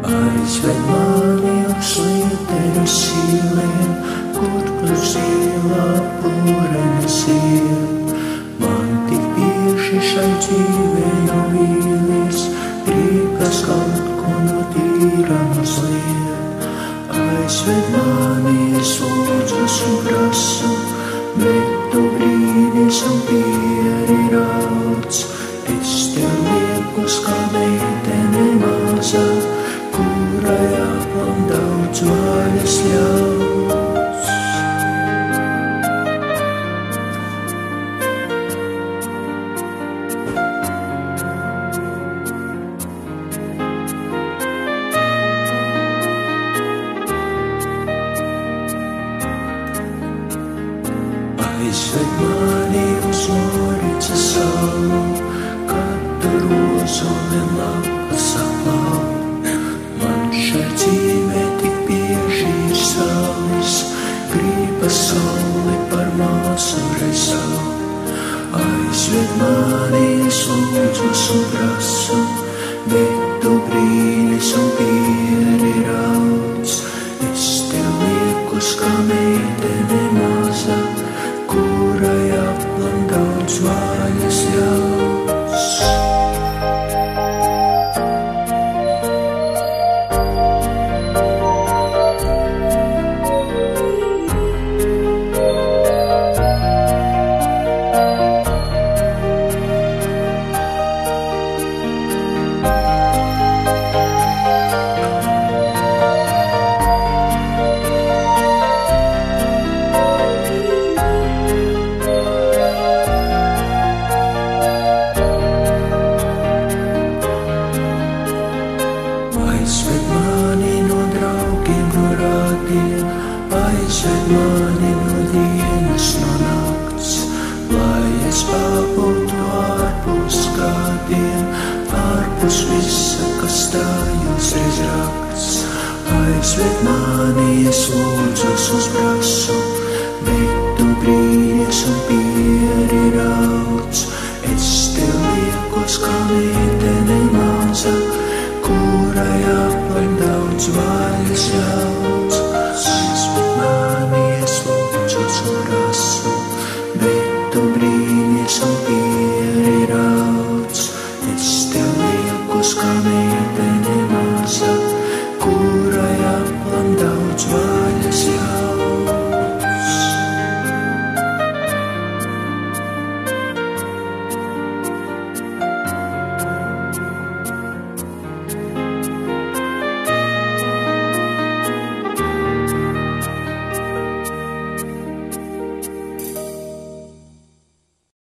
Aizved mani uz slieteņu sieliem, kur kļūst zilā purenes iet. Man tik bieži šai dzīvē nav vīlies, gribas kaut ko no tīra mazliet. Aizved mani, es lūdzos un prasu, bet tu brīnis un pieri rauc. Es tev liekus kā meitene maza, kurai aplam daudz vaļas ļauts. Aizved mani uz Loricas salu, kad tur ozoliem lapas aplau. Šai dzīvē tik bieži ir salis, gribas sauli par māsu reizau. Aizved mani, es lūdzos un prasu, bet tu brīnis un pieri rauc. Es tev liekus kā meitene maza, kurai aplam daudz vaļas ļauts. Aizved mani no draugiem, no rādiem, aizved mani no dienas, no nakts, lai es pabūtu ārpus kādiem, ārpus visa, kas stājos reiz rakts. Aizved mani, es lūdzos uz prasu, bet tu brīnies un pieri rauc. Es tev liekus kā meitene maza, kurai aplam daudz vaļas ļauts. Aizved mani, es lūdzos un prasu, bet tu brīnies un pieri rauc. Es tev liekus kā meitene